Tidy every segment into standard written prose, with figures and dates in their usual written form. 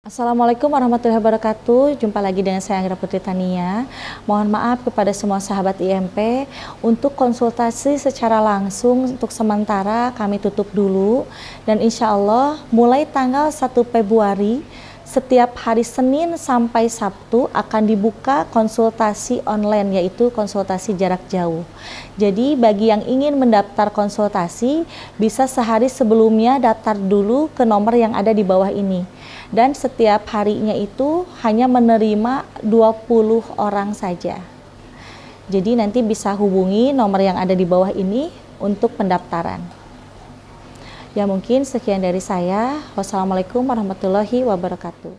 Assalamualaikum warahmatullahi wabarakatuh. Jumpa lagi dengan saya Anggra Putri Tania. Mohon maaf kepada semua sahabat IMP. Untuk konsultasi secara langsung untuk sementara kami tutup dulu. Dan insya Allah mulai tanggal 1 Februari setiap hari Senin sampai Sabtu akan dibuka konsultasi online, yaitu konsultasi jarak jauh. Jadi bagi yang ingin mendaftar konsultasi bisa sehari sebelumnya daftar dulu ke nomor yang ada di bawah ini. Dan setiap harinya itu hanya menerima 20 orang saja. Jadi nanti bisa hubungi nomor yang ada di bawah ini untuk pendaftaran. Ya mungkin sekian dari saya. Wassalamualaikum warahmatullahi wabarakatuh.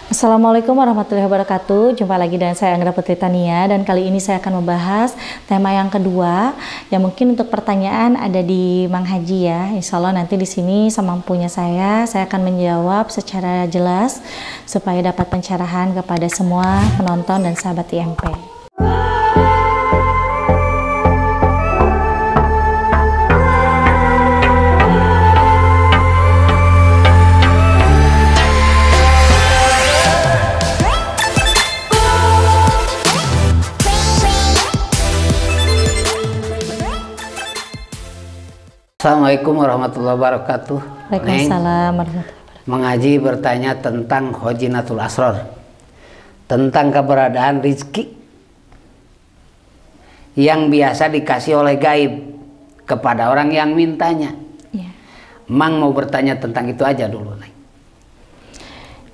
Assalamualaikum warahmatullahi wabarakatuh. Jumpa lagi dengan saya Anggra Putri Tania, dan kali ini saya akan membahas tema yang kedua. Ya mungkin untuk pertanyaan ada di Mang Haji ya. Insya Allah nanti di sini semampunya saya akan menjawab secara jelas supaya dapat pencerahan kepada semua penonton dan sahabat IMP. Assalamualaikum warahmatullahi wabarakatuh. Waalaikumsalam warahmatullahi wabarakatuh. Mengaji bertanya tentang Khazinatul Asrar, tentang keberadaan rizki yang biasa dikasih oleh gaib kepada orang yang mintanya. Ya. Mang mau bertanya tentang itu aja dulu, Neng.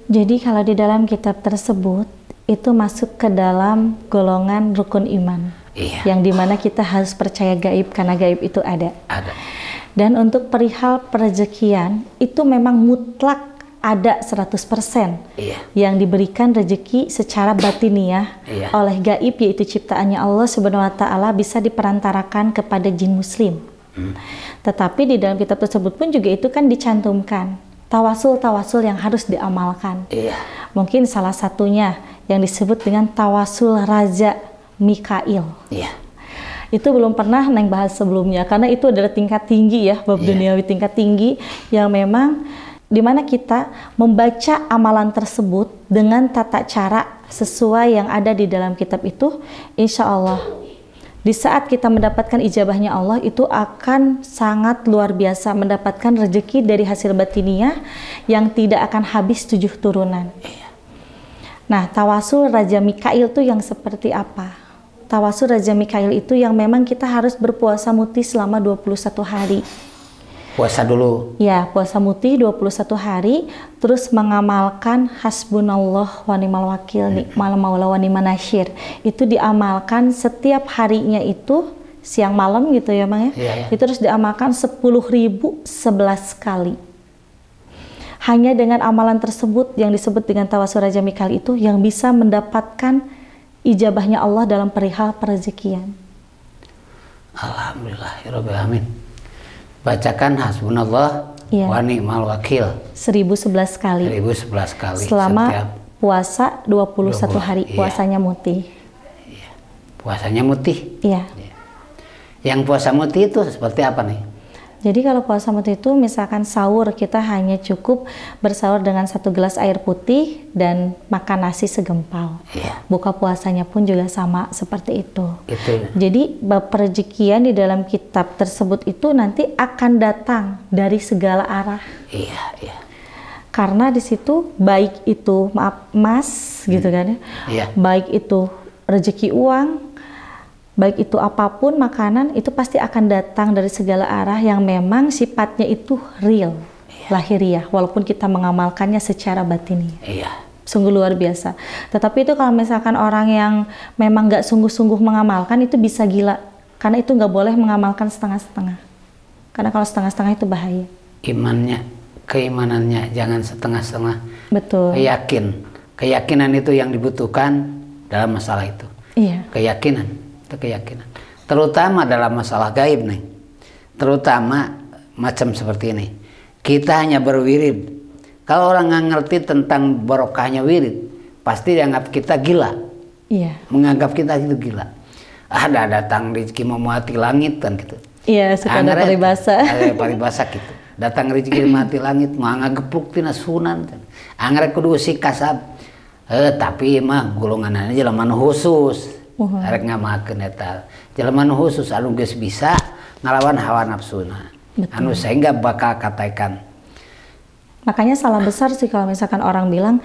Jadi kalau di dalam kitab tersebut itu masuk ke dalam golongan rukun iman. Iya. Yang dimana kita harus percaya gaib karena gaib itu ada. Ada. Dan untuk perihal perezekian itu memang mutlak ada 100%. Iya. Yang diberikan rezeki secara batiniah Iya. oleh gaib, yaitu ciptaannya Allah Subhanahu wa taala, bisa diperantarakan kepada jin muslim. Tetapi di dalam kitab tersebut pun juga itu kan dicantumkan tawasul-tawasul yang harus diamalkan. Iya. Mungkin salah satunya yang disebut dengan tawasul Raja Mikail. Iya. Itu belum pernah Neng bahas sebelumnya, karena itu adalah tingkat tinggi ya, bab duniawi tingkat tinggi yang memang dimana kita membaca amalan tersebut dengan tata cara sesuai yang ada di dalam kitab itu. Insya Allah di saat kita mendapatkan ijabahnya Allah itu akan sangat luar biasa, mendapatkan rezeki dari hasil batiniah yang tidak akan habis 7 turunan. Nah, tawasul Raja Mikail itu yang seperti apa? Tawasul Raja Mikail itu yang memang kita harus berpuasa muti selama 21 hari. Puasa dulu. Ya, puasa muti 21 hari, terus mengamalkan hasbunallah wa ni'mal wakil, ni'mal maula wa ni'man nasyir. Itu diamalkan setiap harinya itu, siang malam gitu ya Bang ya. Iya. Itu terus diamalkan 10.011 kali. Hanya dengan amalan tersebut yang disebut dengan tawasul Raja Mikail itu yang bisa mendapatkan ijabahnya Allah dalam perihal perezekian. Alhamdulillahirabbil alamin. Bacakan hasbunallah wa ni'mal wakil 1011 kali. 1011 kali Selama setiap puasa 21 hari. Iya. Puasanya muti. Iya. Puasanya mutih. Iya. Yang puasa mutih itu seperti apa nih? Jadi kalau puasa muti itu misalkan sahur kita hanya cukup bersahur dengan 1 gelas air putih dan makan nasi segempal. Iya. Buka puasanya pun juga sama seperti itu. Itu. Jadi bab perezekian di dalam kitab tersebut itu nanti akan datang dari segala arah. Iya, iya. Karena di situ baik itu maaf emas gitu kan ya. Iya. Baik itu rezeki uang, baik itu apapun makanan, itu pasti akan datang dari segala arah yang memang sifatnya itu real, lahiriah, walaupun kita mengamalkannya secara batiniah. Iya. Sungguh luar biasa. Tetapi itu kalau misalkan orang yang memang nggak sungguh-sungguh mengamalkan, itu bisa gila. Karena itu nggak boleh mengamalkan setengah-setengah. Karena kalau setengah-setengah itu bahaya. Keimanannya jangan setengah-setengah. Betul. Keyakinan itu yang dibutuhkan dalam masalah itu. Iya. Keyakinan. Terutama dalam masalah gaib nih, terutama macam seperti ini, kita hanya berwirid. Kalau orang nggak ngerti tentang barokahnya wirid, pasti dianggap kita gila. Iya. Menganggap kita itu gila. Ada datang rezeki mau mati langit kan gitu. Iya, suka ada peribahasa. Ada peribahasa gitu. datang rezeki mati langit mah ngagepluk tina sunan. Anggrek kudu si kasab. Tapi mah golongan jelema nu khusus. Arek ngamakeun eta. Jelema nu khusus anu geus bisa ngalawan hawa nafsuna. Anu sehingga bakal katakan. Makanya salah besar sih kalau misalkan orang bilang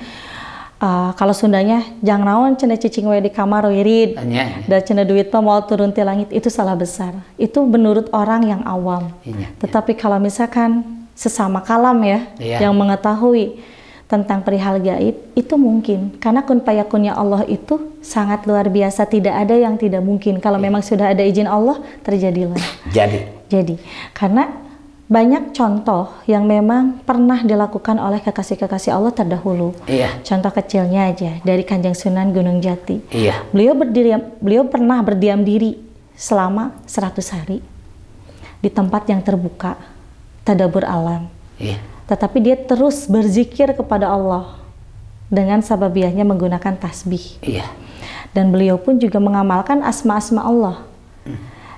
kalau Sundanya jangan naon cenah cicing we di kamar wirid da cenah duit mah mau turun ti langit, itu salah besar. Itu menurut orang yang awam. Tetapi kalau misalkan sesama kalam ya yang mengetahui tentang perihal gaib, itu mungkin karena kun fayakunnya Allah itu sangat luar biasa, tidak ada yang tidak mungkin. Kalau memang sudah ada izin Allah, terjadilah. Jadi karena banyak contoh yang memang pernah dilakukan oleh kekasih-kekasih Allah terdahulu. Contoh kecilnya aja dari Kanjeng Sunan Gunung Jati. Beliau pernah berdiam diri selama 100 hari di tempat yang terbuka, tadabur alam. Tetapi dia terus berzikir kepada Allah dengan sababiahnya menggunakan tasbih. Dan beliau pun juga mengamalkan asma-asma Allah.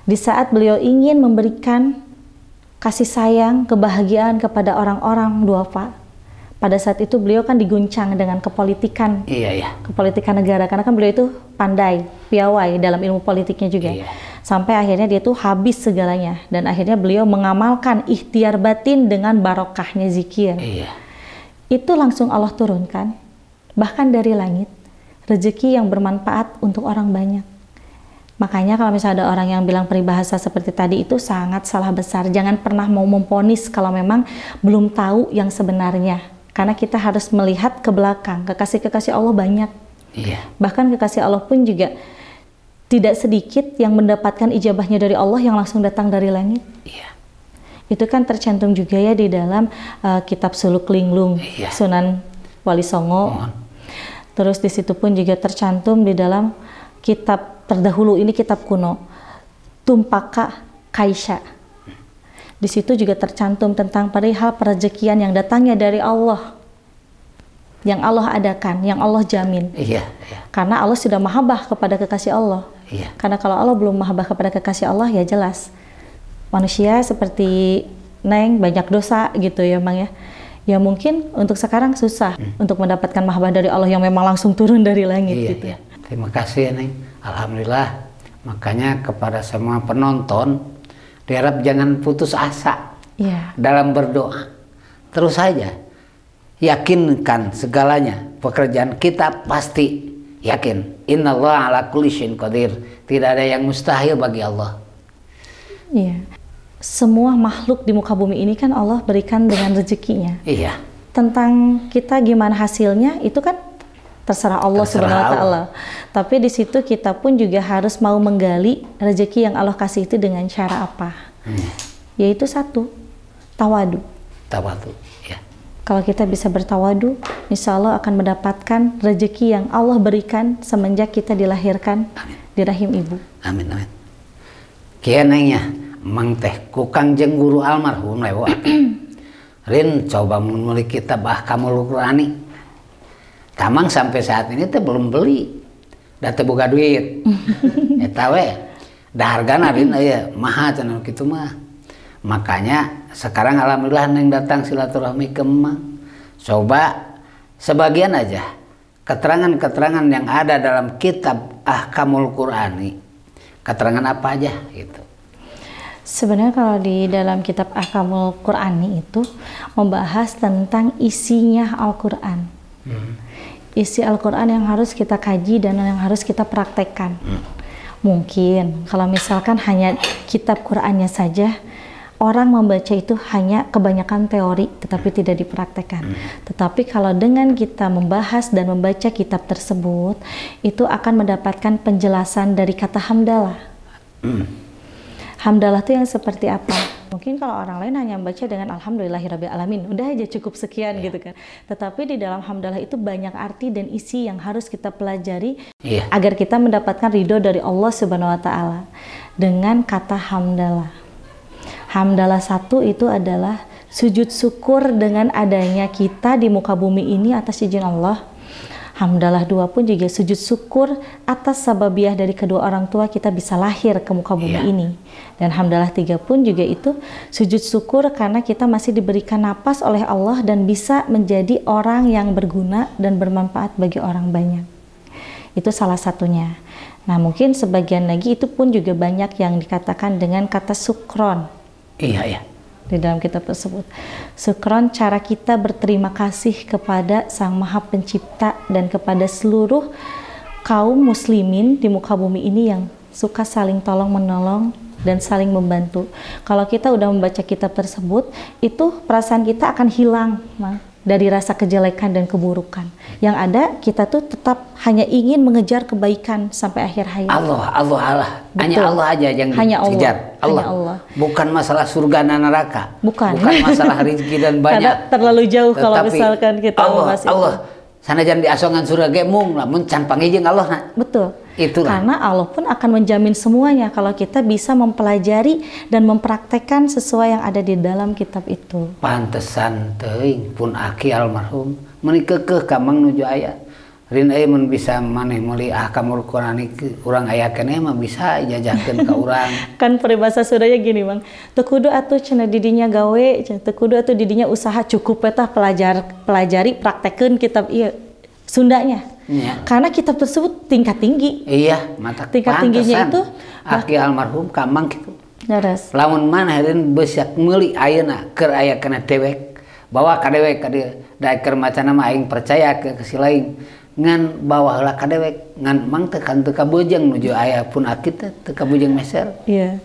Di saat beliau ingin memberikan kasih sayang, kebahagiaan kepada orang-orang duafa. Pada saat itu beliau kan diguncang dengan kepolitikan, kepolitikan negara, karena kan beliau itu pandai, piawai dalam ilmu politiknya juga. Sampai akhirnya dia tuh habis segalanya, dan akhirnya beliau mengamalkan ikhtiar batin dengan barokahnya zikir. Itu langsung Allah turunkan, bahkan dari langit, rezeki yang bermanfaat untuk orang banyak. Makanya kalau misalnya ada orang yang bilang peribahasa seperti tadi, itu sangat salah besar. Jangan pernah mau memponis kalau memang belum tahu yang sebenarnya. Karena kita harus melihat ke belakang. Kekasih-kekasih Allah banyak. Bahkan kekasih Allah pun juga tidak sedikit yang mendapatkan ijabahnya dari Allah yang langsung datang dari langit. Itu kan tercantum juga ya di dalam kitab Suluk Linglung Sunan Wali Songo. Terus di situ pun juga tercantum di dalam kitab terdahulu, ini kitab kuno, Tumpaka Kaisha. Di situ juga tercantum tentang perihal perezekian yang datangnya dari Allah, yang Allah adakan, yang Allah jamin. Karena Allah sudah mahabbah kepada kekasih Allah. Karena kalau Allah belum mahabbah kepada kekasih Allah, ya jelas manusia seperti Neng banyak dosa gitu ya Bang ya. Ya mungkin untuk sekarang susah untuk mendapatkan mahabbah dari Allah yang memang langsung turun dari langit gitu. Terima kasih Neng. Alhamdulillah. Makanya kepada semua penonton diharap jangan putus asa dalam berdoa. Terus saja yakinkan segalanya. Pekerjaan kita pasti yakin. Innallaha ala kulli syai'in qadir. Tidak ada yang mustahil bagi Allah. Semua makhluk di muka bumi ini kan Allah berikan dengan rezekinya. Tentang kita gimana hasilnya itu kan terserah Allah Subhanahu wa Ta'ala. Tapi di situ kita pun juga harus mau menggali rezeki yang Allah kasih itu dengan cara apa? Yaitu satu, tawadu. Kalau kita bisa bertawadu, insya Allah akan mendapatkan rezeki yang Allah berikan semenjak kita dilahirkan di rahim ibu. Amin. Kianengnya, mang teh kukang jeng guru almarhum lewat. Rin coba menulis kitab Ahkamul Qur'ani. Tamang sampai saat ini teh belum beli, dah teh boga duit. Eta we, dah hargana Rin aya mahal cenah kitu mah. Makanya sekarang alhamdulillah Neng datang silaturahmi ke emak. Coba sebagian aja keterangan-keterangan yang ada dalam kitab Ahkamul Qur'ani. Keterangan apa aja gitu. Sebenarnya kalau di dalam kitab Ahkamul Qur'ani itu membahas tentang isinya Al-Qur'an. Isi Al-Quran yang harus kita kaji dan yang harus kita praktekkan. Mungkin kalau misalkan hanya kitab Qurannya saja, orang membaca itu hanya kebanyakan teori tetapi tidak dipraktekkan. Tetapi kalau dengan kita membahas dan membaca kitab tersebut, itu akan mendapatkan penjelasan dari kata hamdalah. Hamdalah itu yang seperti apa? Mungkin kalau orang lain hanya membaca dengan alhamdulillahirabbil alamin, udah aja cukup sekian gitu kan. Tetapi di dalam hamdalah itu banyak arti dan isi yang harus kita pelajari agar kita mendapatkan ridho dari Allah Subhanahu wa Ta'ala. Dengan kata hamdalah. Hamdalah satu itu adalah sujud syukur dengan adanya kita di muka bumi ini atas izin Allah. Hamdalah 2 pun juga sujud syukur atas sababiah dari kedua orang tua kita bisa lahir ke muka bumi ini. Dan hamdalah 3 pun juga itu sujud syukur karena kita masih diberikan napas oleh Allah dan bisa menjadi orang yang berguna dan bermanfaat bagi orang banyak. Itu salah satunya. Nah, mungkin sebagian lagi itu pun juga banyak yang dikatakan dengan kata sukron. Iya, iya. Di dalam kitab tersebut. Sukron cara kita berterima kasih kepada Sang Maha Pencipta dan kepada seluruh kaum muslimin di muka bumi ini yang suka saling tolong menolong dan saling membantu. Kalau kita udah membaca kitab tersebut, itu perasaan kita akan hilang dari rasa kejelekan dan keburukan. Yang ada kita tuh tetap hanya ingin mengejar kebaikan sampai akhir hayat. Allah. Hanya Allah aja yang dikejar. Allah. Bukan masalah surga dan neraka. Bukan masalah rezeki dan banyak. Karena terlalu jauh. Tetapi kalau misalkan kita Allah. Sana jangan diasongan surga gemung lah, can pangijing Allah. Nah. Betul. Itulah. Karena Allah pun akan menjamin semuanya kalau kita bisa mempelajari dan mempraktekkan sesuai yang ada di dalam kitab itu. Pantesan teuing pun aki almarhum menikeukeun ka Mang nuju aya. Rin aya mun bisa maneh meuli ahkamul Qur'ani urang aya keneh mah bisa jajahkeun ka urang. Kan peribahasa Sundanya gini, Bang. Teu kudu atuh cenah didinya gawe, teu kudu atuh didinya usaha, cukup eta pelajari praktekeun kitab ieu. Sundanya. Ya. Karena kitab tersebut tingkat tinggi. Iya, mata tingkat tingginya itu aki almarhum ka Mang kitu. Leres. Lamun maneh rin beusyak meuli ayeuna keur aya kana dewek, bawa ka dewek ka dieu. Da keur macana mah aing percaya ke si lain. Ngan bawa heula ka dewek, ngan Mang teu kan teu kabujeng nuju aya pun aki teu kabujeng meser. Iya.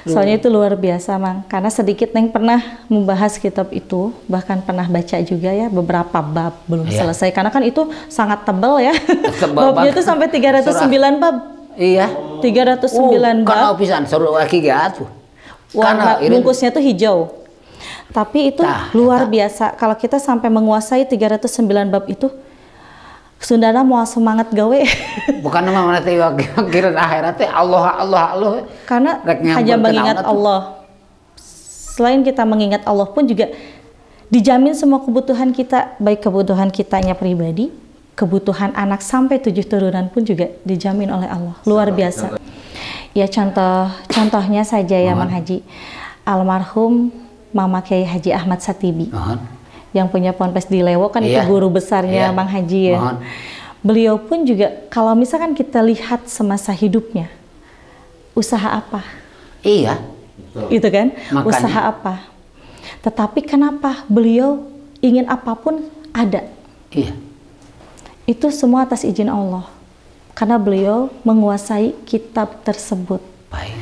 Soalnya itu luar biasa, Mang. Karena sedikit Neng pernah membahas kitab itu, bahkan pernah baca juga ya beberapa bab belum selesai. Karena kan itu sangat tebal ya. Babnya itu sampai 309 bab. Iya. 309 bab. Kana pisan saru aki ge atuh. Warna bungkusnya tuh hijau. Tapi itu luar biasa. Kalau kita sampai menguasai 309 bab itu, Sundana mau semangat gawe. Bukan nama mana teh kira akhirat teh Allah. Karena hanya mengingat Allah. Selain kita mengingat Allah pun juga dijamin semua kebutuhan kita, baik kebutuhan kitanya pribadi, kebutuhan anak sampai 7 turunan pun juga dijamin oleh Allah. Luar biasa. Ya contohnya saja ya Mang Haji. Almarhum Mama Kiai Haji Ahmad Satibi. Yang punya Ponpes di Lewo kan itu guru besarnya Mang Haji ya. Beliau pun juga kalau misalkan kita lihat semasa hidupnya, usaha apa? Iya. Itu kan? Makanya. Usaha apa? Tetapi kenapa beliau ingin apapun ada? Iya. Itu semua atas izin Allah. Karena beliau menguasai kitab tersebut. Baik.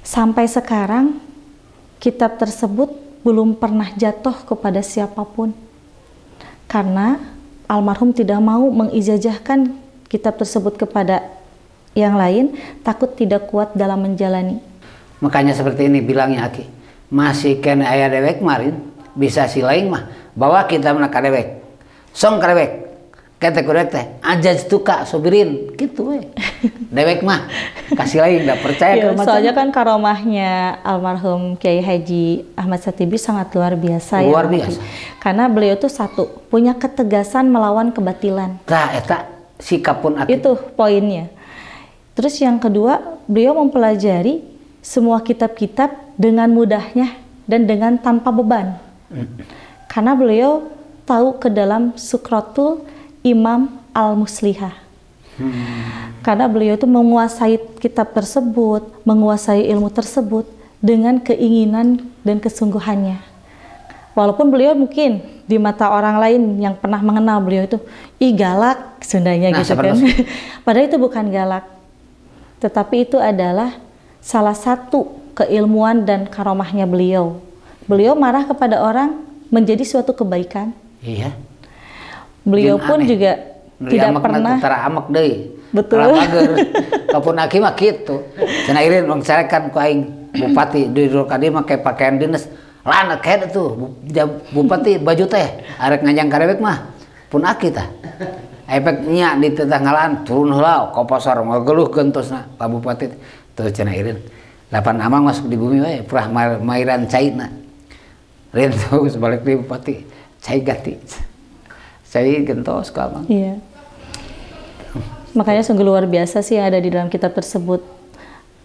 Sampai sekarang kitab tersebut belum pernah jatuh kepada siapapun. Karena almarhum tidak mau mengijazahkan kitab tersebut kepada yang lain, takut tidak kuat dalam menjalani. Makanya seperti ini bilangnya Aki. Masih kena aya dewek kemarin, bisa si lain mah bawa kita ka dewek. Song ka dewek. Kata kurek teh, ajaz tuka sobirin gitu we. Dewek mah kasih lain enggak percaya ya, soalnya kan karomahnya almarhum Kiai Haji Ahmad Satibi sangat luar biasa. Luar biasa. Karena beliau tuh satu, punya ketegasan melawan kebatilan. Tah eta sikap pun itu poinnya. Terus yang kedua, beliau mempelajari semua kitab-kitab dengan mudahnya dan dengan tanpa beban. Karena beliau tahu ke dalam Sukratul Imam Al-Muslihah. Karena beliau itu menguasai kitab tersebut, menguasai ilmu tersebut dengan keinginan dan kesungguhannya. Walaupun beliau mungkin di mata orang lain yang pernah mengenal beliau itu, galak Sundanya gitu kan. Padahal itu bukan galak. Tetapi itu adalah salah satu keilmuan dan karomahnya beliau. Beliau marah kepada orang menjadi suatu kebaikan. Iya. Beliau pun juga tidak pernah amak deui. Betul. Kapun aki mah kitu. Cenah irin wong carekan ku aing bupati di Dulkadi make pakaian dinas. Lan kae tuh bupati baju teh arek ngajang ka dewek mah pun aki tah. Efeknya di tetanggalan turun heula ka pasar ngageluh gentosna ka bupati tuh cenah irin. 8 amang masuk di bumi we purah mairan caitna. Rin tuh sebalik di bupati cai ganti. Saya gentos kamang. Iya. Makanya sungguh luar biasa sih yang ada di dalam kitab tersebut.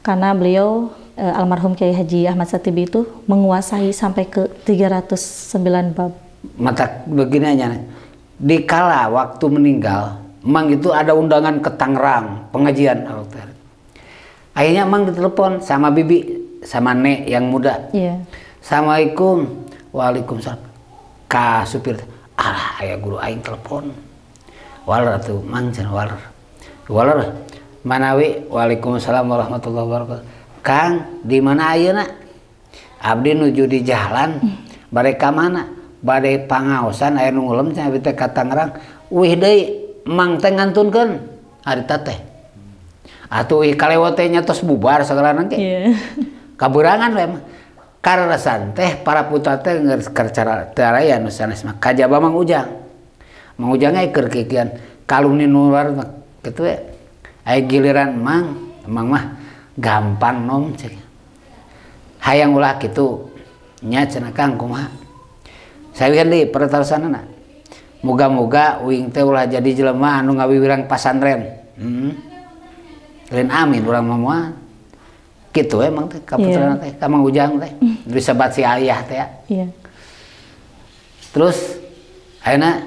Karena beliau almarhum Kiai Haji Ahmad Satibi itu menguasai sampai ke 309 bab. Mata begini aja nih. Dikala waktu meninggal, Mang itu ada undangan ke Tangerang, pengajian. Akhirnya Mang ditelepon sama bibi, sama Nek yang muda. Iya. Assalamualaikum. Waalaikumsalam. Ka supir, alah aya guru aing telepon. Waler atuh Mang cenah waler. Waler manawi. Waalaikumsalam warahmatullahi wabarakatuh. Kang, di mana ayeuna? Abdi nuju di jalan. Bade ka mana? Bade pangaosan aya nu ngulem cenah teh ka Tangerang. Wih deui Mang teh ngantunkeun harita teh. Atuh kalewat teh nya tos bubar sagala teh. Iya. Kaburangan we mah. Karasan teh para putra teh geus cara aya nu sanes mah kajaba Mang Ujang. Mang Ujang keur kikian kalungni nular kitu we. Aya giliran Mang mah gampang nom cek. Hayang ulah kitu nya cenah Kang kumaha. Saeun deui pertarosanana. Moga-moga uing teh ulah jadi jelema anu ngawiwirang pasantren. Lain amin urang mah moal. Kitu emang teh kaputrana teh ka Mang Ujang teh. Disebat si ayah teh ya. Iya. Terus ayeuna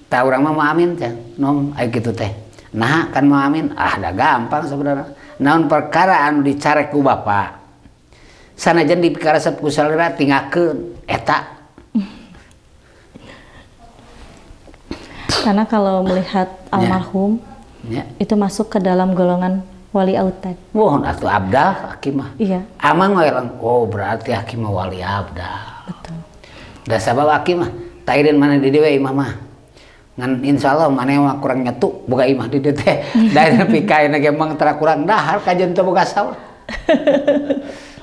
tah urang mah mau amin teh. Nom aya kitu teh. Nah kan mau amin da gampang sebenarnya. Naon perkara anu dicarek ku bapa. Sanajan dikaresep ku salira tinggalkeun eta. Karena kalau melihat almarhum itu masuk ke dalam golongan wali autad. Wah, atuh abdal hakimah. Iya. Amang mah oh berarti hakimah wali abdal. Betul. Da sabab hakimah taireun mana di dieu imah mah. Ngan insyaallah maneh mah kurang nyetu boga imah di dieu teh. Da nepi ka ayeuna ge mah tara kurang dahar kajen teu boga sawah.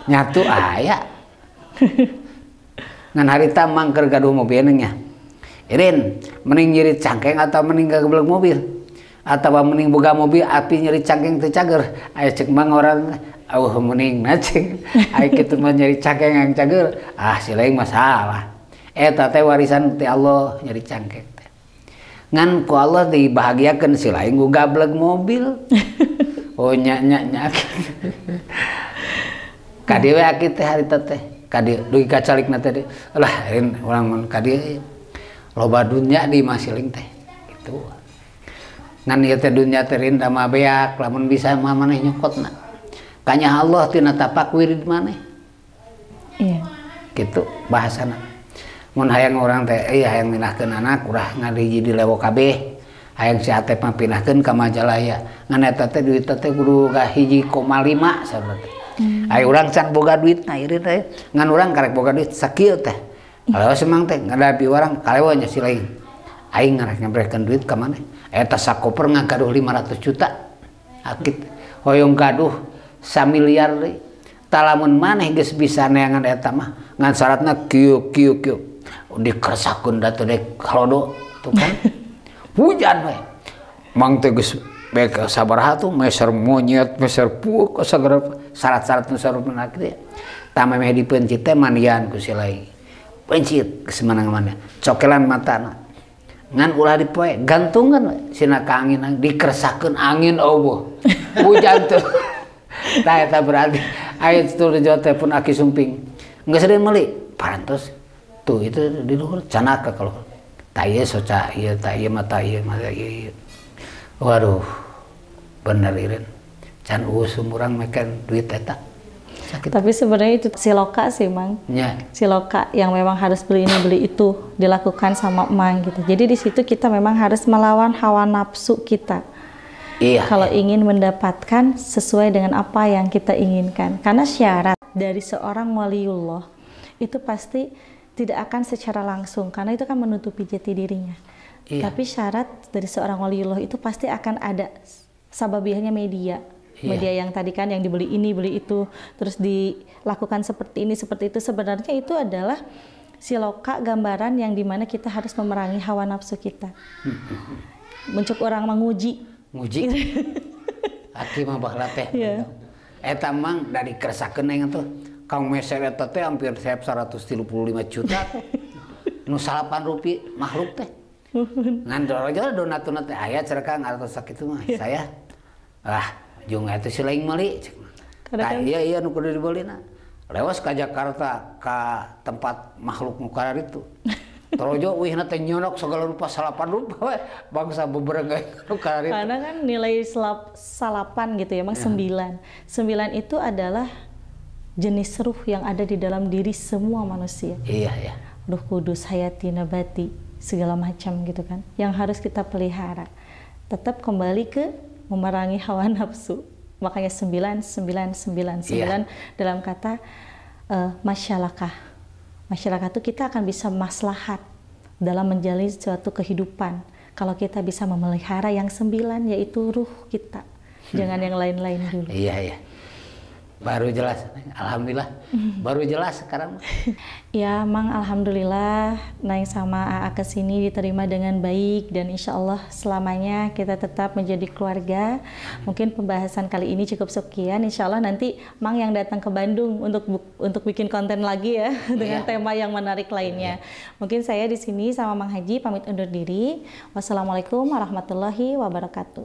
Nyatu aya. Ngan harita mang keur gaduh mobil nya. Irin, mending nyirit cangkeng atau mending gageblek mobil? Atau mending boga mobil api nyirit cangkeng teu cager? Aya cek mang orang, mending cek. Aya kitu mah nyirit cangkeng yang cager. Si lain masalah. Eta teh warisan ti Allah nyirit cangkeng teh. Ngan ku Allah dibahagiakeun si lain ku gablek mobil. Oh nya. Kadieu we aki teh harita teh. Kadieu dugi kacalikna teh. Lah irin urang mun kadieu loba dunya di masiling teh gitu. Ngan ieu teh dunya teh rinda mah beak lamun bisa mah maneh nyokotna. Kanya Allah tina tapak wirid maneh. Iya. Gitu bahasana. Mun hayang urang teh hayang minahkeun anak urah ngadiji di lewo kabeh. Hayang si Atep mah pinahkeun ka Majalaya. Ngan eta teh duit teh kudu ka 1,5 sabar teh. Aya urang can boga duit na ieu teh. Ngan urang karek boga duit sakieu teh. Kalau semang teh ngadapi orang kalewanya si lain. Aing ngarek nyamprekeun duit ka maneh. Eta sakoper ngagaduh 500 juta. Akit hoyong gaduh 1 miliar deui. Talamun maneh geus bisa neangan eta mah ngan syaratna kieu. Dikeresakeun da teh kalodo tuh kan. Hujan we. Mang teh geus bek sabaraha tuh meser monyet, meser puuk sagara syarat-syarat nu sarupna kitu. Tamameh dipencit teh mandian ku si lain. Pencit kesemana-mana cokelan matana ngan ulah dipoe gantungan sina ka angin dikeresakeun angin Allah hujan tuh tah eta berarti aya tuh di Jawa teh pun aki sumping geus seureun meuli parantos tuh itu di luhur canaka kalau tah ieu soca ieu tah ieu mata ieu waduh bener ireun can usum urang meken duit eta. Tapi sebenarnya itu siloka sih Mang. Ya. Siloka yang memang harus beli ini beli itu dilakukan sama Mang gitu. Jadi di situ kita memang harus melawan hawa nafsu kita. Iya. Kalau ingin mendapatkan sesuai dengan apa yang kita inginkan. Karena syarat dari seorang waliullah itu pasti tidak akan secara langsung karena itu kan menutupi jati dirinya. Iya. Tapi syarat dari seorang waliullah itu pasti akan ada sababiahnya media. Media yang tadi kan yang dibeli ini beli itu terus dilakukan seperti ini seperti itu sebenarnya itu adalah siloka gambaran yang dimana kita harus memerangi hawa nafsu kita. Mencuk orang menguji. Aki mah baheula teh. Eta mang dari keresakeun aing tuh kaum meser eta teh hampir 135 juta. Nu 8 rupiah makhluk teh. Ngan dorojo donat-donat aya cerekang atau sakit itu mah saya jeung eta si laing meuli cek. Iya nu kudu dibeulina. Lewas ka Jakarta ka tempat makhluk nukar itu. Torojo wihna teh nyonok segala rupa salapan rupa we bangsa beberenggai nukar itu. Karena kan nilai salapan gitu ya, Mang 9. 9 itu adalah jenis ruh yang ada di dalam diri semua manusia. Iya, iya. Ruh kudus, hayati, nabati, segala macam gitu kan. Yang harus kita pelihara. Tetap kembali ke memerangi hawa nafsu. Makanya 9 dalam kata masyarakat. Masyarakat itu kita akan bisa maslahat dalam menjalani suatu kehidupan. Kalau kita bisa memelihara yang 9 yaitu ruh kita. Jangan yang lain-lain dulu. Iya, iya. Baru jelas, alhamdulillah. Baru jelas sekarang. Ya, Mang, alhamdulillah Neng sama AA kesini diterima dengan baik dan insya Allah selamanya kita tetap menjadi keluarga. Mungkin pembahasan kali ini cukup sekian. Insya Allah nanti Mang yang datang ke Bandung untuk bikin konten lagi ya dengan tema yang menarik lainnya. Mungkin saya di sini sama Mang Haji pamit undur diri. Wassalamualaikum warahmatullahi wabarakatuh.